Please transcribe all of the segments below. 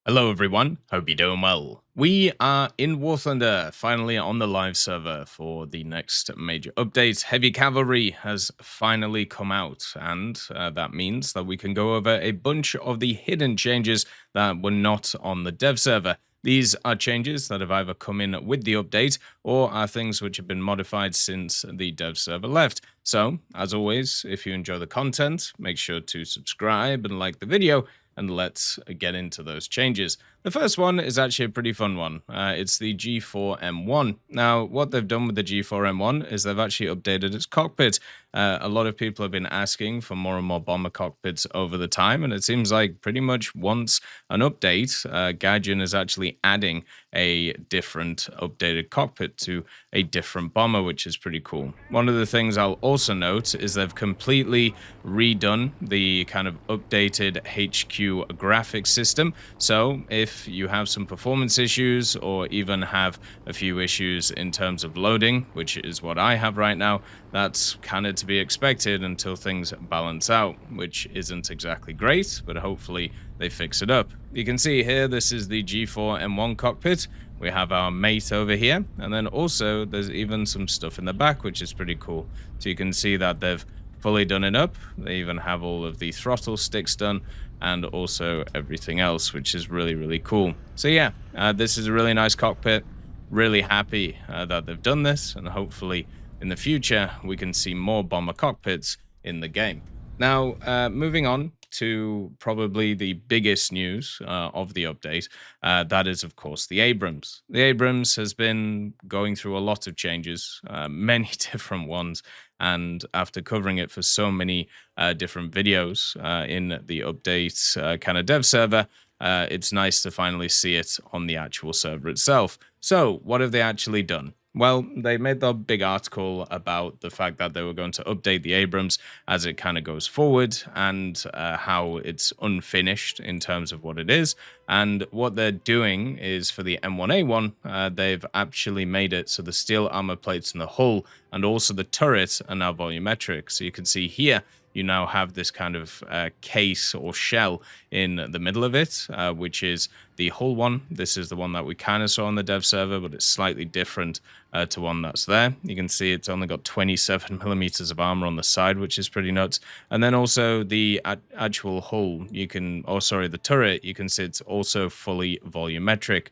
Hello everyone, hope you're doing well. We are in War Thunder, finally on the live server for the next major update. Heavy Cavalry has finally come out, and that means that we can go over a bunch of the hidden changes that were not on the dev server. These are changes that have either come in with the update or are things which have been modified since the dev server left. So, as always, if you enjoy the content, make sure to subscribe and like the video, and let's get into those changes. The first one is actually a pretty fun one. It's the G4M1. Now, what they've done with the G4M1 is they've actually updated its cockpit. A lot of people have been asking for more and more bomber cockpits over the time, and it seems like pretty much once an update, Gaijin is actually adding a different updated cockpit to a different bomber, which is pretty cool. One of the things I'll also note is they've completely redone the kind of updated HQ graphics system. So if you have some performance issues or even have a few issues in terms of loading, which is what I have right now, that's kind of to be expected until things balance out, which isn't exactly great, but hopefully they fix it up. You can see here, this is the G4M1 cockpit. We have our mate over here, and then also there's even some stuff in the back, which is pretty cool. So you can see that they've fully done it up. They even have all of the throttle sticks done and also everything else, which is really, really cool. So yeah, this is a really nice cockpit. Really happy that they've done this, and hopefully in the future we can see more bomber cockpits in the game. Now, moving on to probably the biggest news of the update, that is, of course, the Abrams. The Abrams has been going through a lot of changes, many different ones, and after covering it for so many different videos in the update kind of dev server, it's nice to finally see it on the actual server itself. So, what have they actually done? Well, they made the big article about the fact that they were going to update the Abrams as it kind of goes forward, and how it's unfinished in terms of what it is. And what they're doing is, for the M1A1, they've actually made it so the steel armor plates in the hull and also the turret are now volumetric. So you can see here, you now have this kind of case or shell in the middle of it, which is the hull one. This is the one that we kind of saw on the dev server, but it's slightly different to one that's there. You can see it's only got 27 millimeters of armor on the side, which is pretty nuts. And then also the actual hull, the turret, you can see it's also fully volumetric.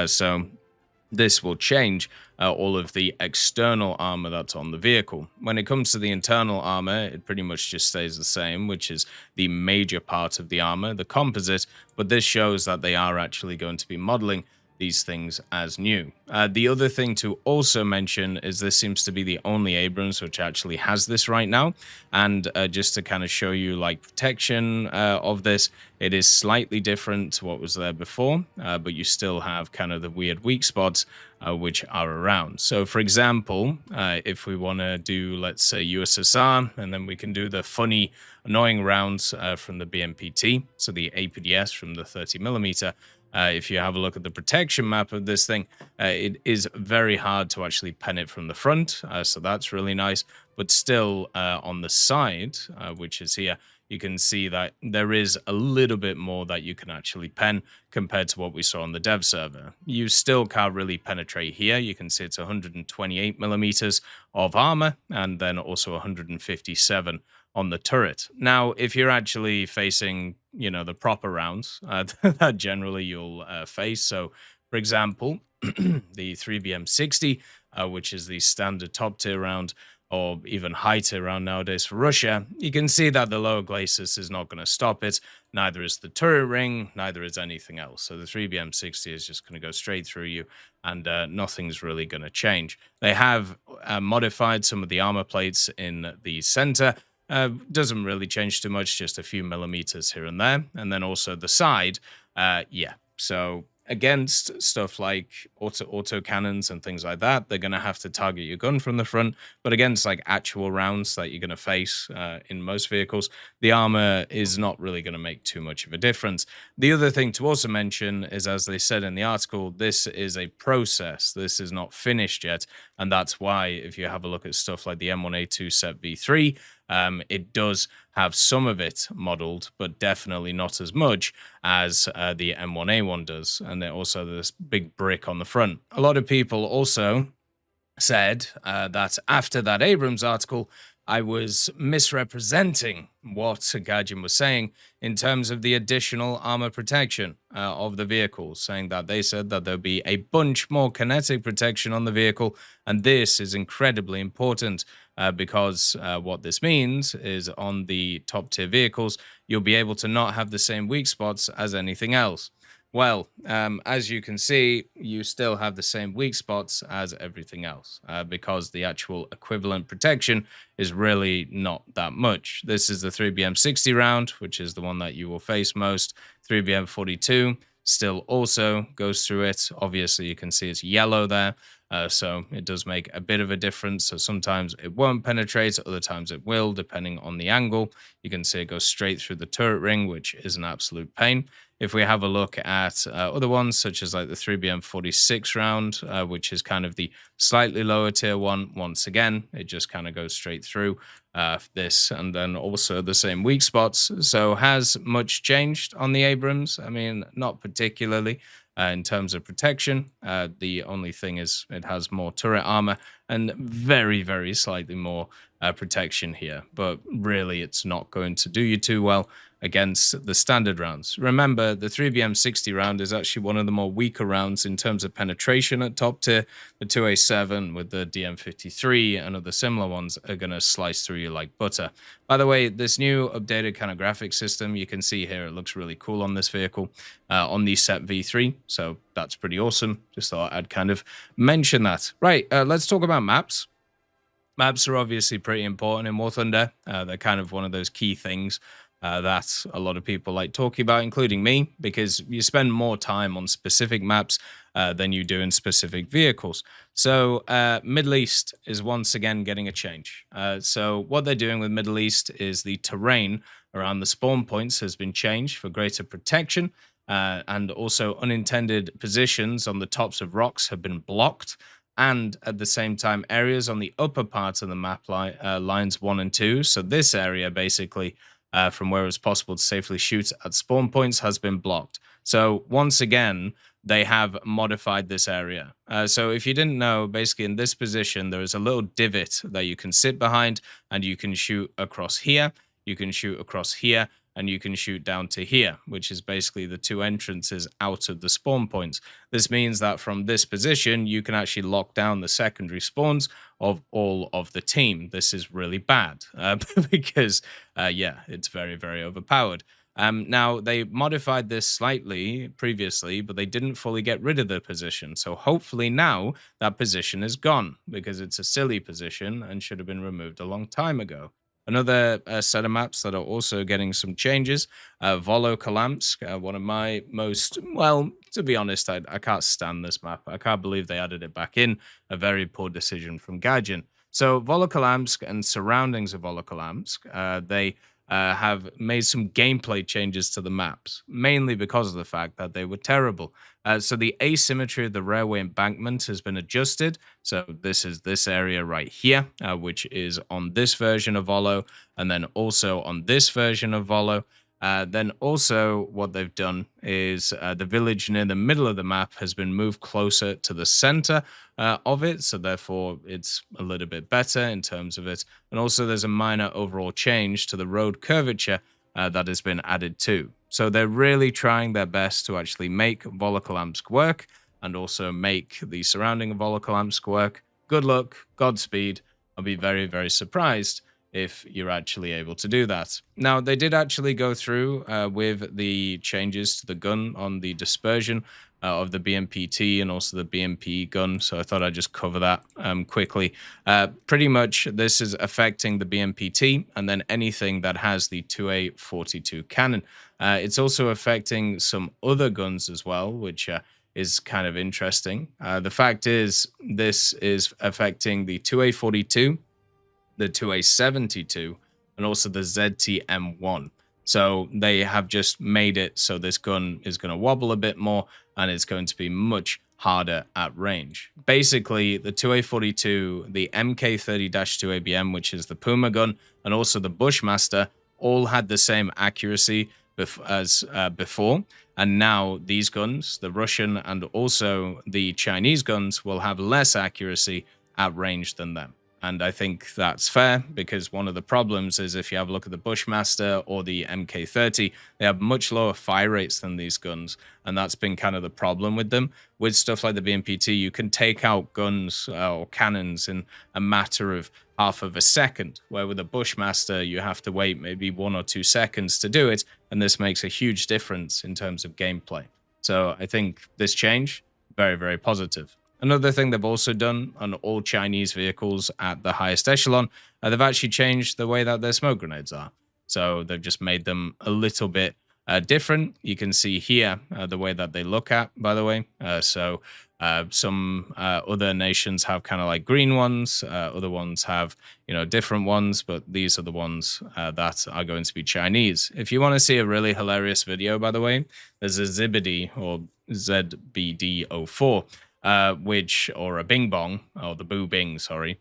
So this will change all of the external armor that's on the vehicle. When it comes to the internal armor, it pretty much just stays the same, which is the major part of the armor, the composite, but this shows that they are actually going to be modeling these things as new. The other thing to also mention is this seems to be the only Abrams which actually has this right now, and just to kind of show you like protection of this, it is slightly different to what was there before, but you still have kind of the weird weak spots which are around. So for example, if we want to do, let's say, USSR, and then we can do the funny annoying rounds from the BMPT, so the APDS from the 30mm. If you have a look at the protection map of this thing, it is very hard to actually pen it from the front, so that's really nice. But still, on the side, which is here, you can see that there is a little bit more that you can actually pen compared to what we saw on the dev server. You still can't really penetrate here. You can see it's 128 millimeters of armor, and then also 157 on the turret. Now, if you're actually facing, the proper rounds that generally you'll face, so for example, the 3BM60, which is the standard top tier round, or even high tier round nowadays for Russia, you can see that the lower glacis is not going to stop it. Neither is the turret ring, neither is anything else. So the 3BM60 is just going to go straight through you, and nothing's really going to change. They have modified some of the armor plates in the center. Doesn't really change too much, just a few millimeters here and there. And then also the side, so against stuff like autocannons and things like that, they're going to have to target your gun from the front. But against like actual rounds that you're going to face in most vehicles, the armor is not really going to make too much of a difference. The other thing to also mention is, as they said in the article, this is a process. This is not finished yet. And that's why, if you have a look at stuff like the M1A2 Set V3, It does have some of it modeled, but definitely not as much as the M1A1 does. And then also this big brick on the front. A lot of people also said that after that Abrams article, I was misrepresenting what Gaijin was saying in terms of the additional armor protection of the vehicle, saying that they said that there'll be a bunch more kinetic protection on the vehicle, and this is incredibly important because what this means is on the top tier vehicles, you'll be able to not have the same weak spots as anything else. Well, as you can see, you still have the same weak spots as everything else because the actual equivalent protection is really not that much. This is the 3BM60 round, which is the one that you will face most. 3BM42 still also goes through it. Obviously, you can see it's yellow there. So it does make a bit of a difference. So sometimes it won't penetrate, other times it will, depending on the angle. You can see it goes straight through the turret ring, which is an absolute pain. If we have a look at other ones, such as like the 3BM46 round, which is kind of the slightly lower tier one, once again, it just kind of goes straight through this, and then also the same weak spots. So has much changed on the Abrams? I mean, not particularly. In terms of protection, the only thing is it has more turret armor and very, very slightly more protection here. But really, it's not going to do you too well against the standard rounds. Remember, the 3BM60 round is actually one of the more weaker rounds in terms of penetration at top tier. The 2A7 with the DM53 and other similar ones are going to slice through you like butter. By the way, this new updated kind of graphics system, you can see here, it looks really cool on this vehicle, on the set V3, so that's pretty awesome. Just thought I'd kind of mention that. Right, let's talk about maps. Maps are obviously pretty important in War Thunder. They're kind of one of those key things that a lot of people like talking about, including me, because you spend more time on specific maps than you do in specific vehicles. So Middle East is once again getting a change. So what they're doing with Middle East is the terrain around the spawn points has been changed for greater protection, and also unintended positions on the tops of rocks have been blocked. And at the same time, areas on the upper part of the map lines 1 and 2. So this area basically from where it's possible to safely shoot at spawn points has been blocked. So once again, they have modified this area. So if you didn't know, basically in this position, there is a little divot that you can sit behind and you can shoot across here, you can shoot across here, and you can shoot down to here, which is basically the two entrances out of the spawn points. This means that from this position, you can actually lock down the secondary spawns of all of the team. This is really bad because, yeah, it's very, very overpowered. Now, they modified this slightly previously, but they didn't fully get rid of the position. So hopefully now that position is gone because it's a silly position and should have been removed a long time ago. Another set of maps that are also getting some changes, Volokolamsk, one of my most, well, to be honest, I can't stand this map. I can't believe they added it back in. A very poor decision from Gaijin. So Volokolamsk and surroundings of Volokolamsk, they have made some gameplay changes to the maps, mainly because of the fact that they were terrible. So the asymmetry of the railway embankment has been adjusted. So this is this area right here, which is on this version of Volo, and then also on this version of Volo. Then also what they've done is the village near the middle of the map has been moved closer to the center of it. So therefore it's a little bit better in terms of it. And also there's a minor overall change to the road curvature that has been added too. So they're really trying their best to actually make Volokolamsk work and also make the surrounding of Volokolamsk work. Good luck, Godspeed. I'll be very, very surprised if you're actually able to do that. Now, they did actually go through with the changes to the gun on the dispersion of the BMPT and also the BMP gun, so I thought I'd just cover that quickly. Pretty much, this is affecting the BMPT and then anything that has the 2A42 cannon. It's also affecting some other guns as well, which is kind of interesting. The fact is, this is affecting the 2A42, the 2A72, and also the ZTM1. So they have just made it so this gun is going to wobble a bit more, and it's going to be much harder at range. Basically, the 2A42, the MK30-2 ABM, which is the Puma gun, and also the Bushmaster, all had the same accuracy as before. And now these guns, the Russian and also the Chinese guns, will have less accuracy at range than them. And I think that's fair, because one of the problems is if you have a look at the Bushmaster or the MK30, they have much lower fire rates than these guns. And that's been kind of the problem with them. With stuff like the BMP-T, you can take out guns or cannons in a matter of half of a second, where with a Bushmaster, you have to wait maybe 1 or 2 seconds to do it. And this makes a huge difference in terms of gameplay. So I think this change, very, very positive. Another thing they've also done on all Chinese vehicles at the highest echelon, they've actually changed the way that their smoke grenades are. So they've just made them a little bit different. You can see here the way that they look at, by the way. Some other nations have kind of like green ones. Other ones have, different ones, but these are the ones that are going to be Chinese. If you want to see a really hilarious video, by the way, there's a Zibidi or ZBD04. Or a Bing Bong, or the Boo Bing, sorry.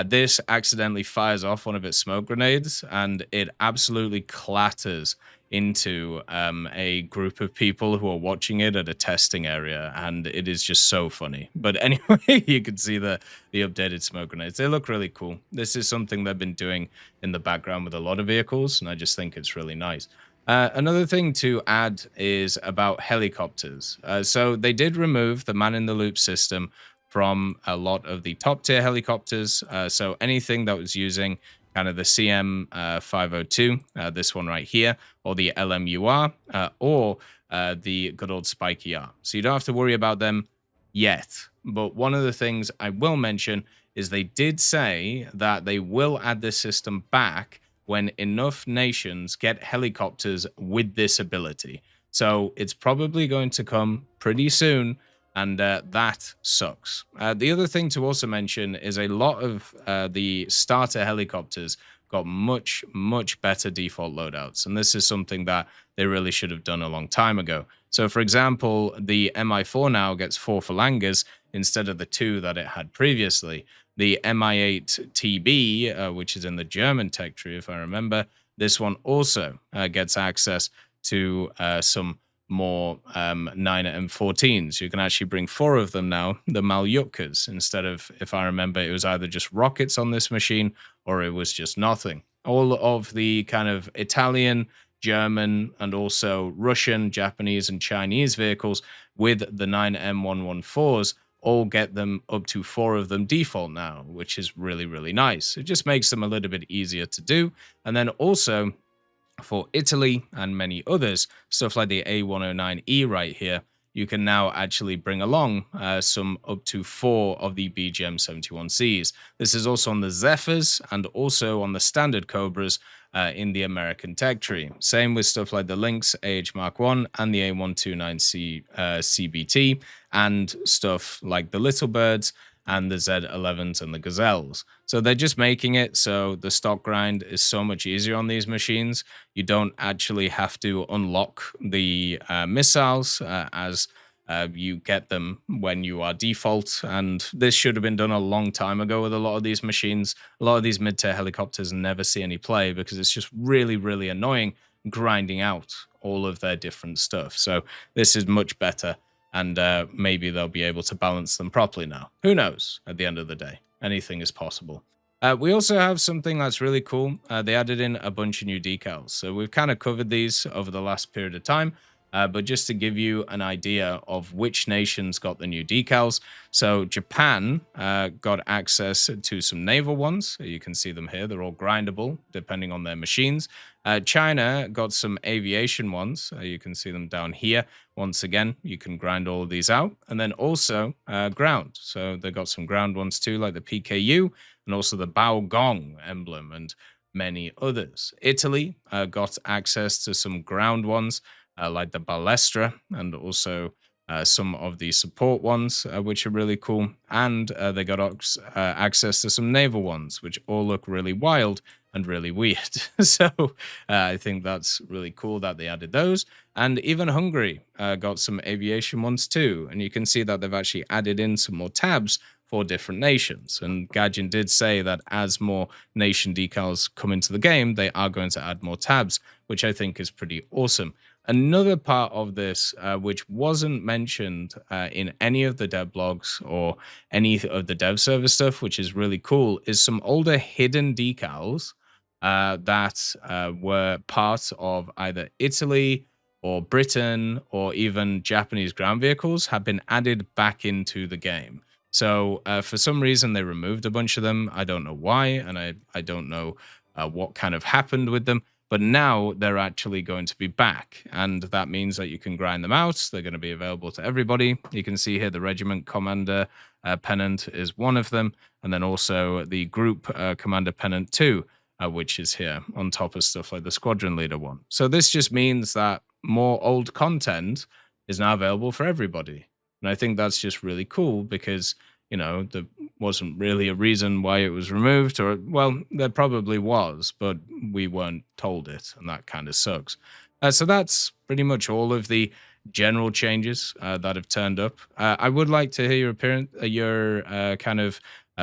This accidentally fires off one of its smoke grenades, and it absolutely clatters into a group of people who are watching it at a testing area, and it is just so funny. But anyway, you can see the updated smoke grenades. They look really cool. This is something they've been doing in the background with a lot of vehicles, and I just think it's really nice. Another thing to add is about helicopters. So they did remove the man-in-the-loop system from a lot of the top-tier helicopters. So anything that was using kind of the CM 502, this one right here, or the LMUR, or the good old Spiky R. So you don't have to worry about them yet. But one of the things I will mention is they did say that they will add this system back when enough nations get helicopters with this ability. So it's probably going to come pretty soon, and that sucks. The other thing to also mention is a lot of the starter helicopters got much, much better default loadouts, and this is something that they really should have done a long time ago. So, for example, the Mi-4 now gets 4 phalangers instead of the 2 that it had previously. The Mi-8TB, which is in the German tech tree, if I remember, this one also gets access to some more 9er M14s. You can actually bring 4 of them now, the Malyutkas, instead of, if I remember, it was either just rockets on this machine or it was just nothing. All of the kind of Italian, German, and also Russian, Japanese, and Chinese vehicles with the 9 M114s all get them up to 4 of them default now, which is really, really nice. It just makes them a little bit easier to do. And then also for Italy and many others, stuff like the A109E right here, you can now actually bring along some up to 4 of the BGM-71Cs. This is also on the Zephyrs and also on the standard Cobras in the American tech tree. Same with stuff like the Lynx AH Mark I and the A129C CBT, and stuff like the Little Birds and the Z11s and the Gazelles. So they're just making it so the stock grind is so much easier on these machines. You don't actually have to unlock the missiles as you get them when you are default. And this should have been done a long time ago with a lot of these machines. A lot of these mid-tier helicopters never see any play because it's just really, really annoying grinding out all of their different stuff. So this is much better. And maybe they'll be able to balance them properly now. Who knows? At the end of the day, anything is possible. We also have something that's really cool. They added in a bunch of new decals. So we've kind of covered these over the last period of time. But just to give you an idea of which nations got the new decals. So Japan got access to some naval ones. You can see them here. They're all grindable depending on their machines. China got some aviation ones. You can see them down here. Once again, you can grind all of these out. And then also ground. So they got some ground ones too, like the PKU and also the Bao Gong emblem and many others. Italy got access to some ground ones, like the Balestra and also some of the support ones, which are really cool, and they got access to some naval ones, which all look really wild and really weird. So I think that's really cool that they added those. And even Hungary got some aviation ones too. And you can see that they've actually added in some more tabs for different nations. And Gaijin did say that as more nation decals come into the game, they are going to add more tabs, which I think is pretty awesome. Another part of this, which wasn't mentioned in any of the dev blogs or any of the dev server stuff, which is really cool, is some older hidden decals that were part of either Italy or Britain or even Japanese ground vehicles have been added back into the game. So for some reason, they removed a bunch of them. I don't know why, and I don't know what kind of happened with them. But now they're actually going to be back, and that means that you can grind them out. They're going to be available to everybody. You can see here the regiment commander pennant is one of them, and then also the group commander pennant 2, which is here on top of stuff like the squadron leader one. So this just means that more old content is now available for everybody. And I think that's just really cool because, you know, there wasn't really a reason why it was removed, or, well, there probably was, but we weren't told it, and that kind of sucks. So that's pretty much all of the general changes that have turned up. I would like to hear your kind of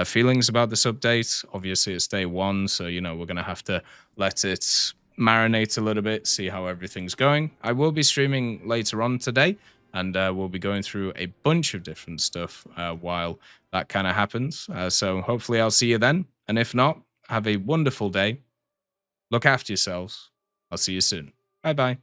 feelings about this update. Obviously, it's day one, so, you know, we're going to have to let it marinate a little bit, see how everything's going. I will be streaming later on today, and we'll be going through a bunch of different stuff while that kind of happens. So hopefully I'll see you then. And if not, have a wonderful day. Look after yourselves. I'll see you soon. Bye-bye.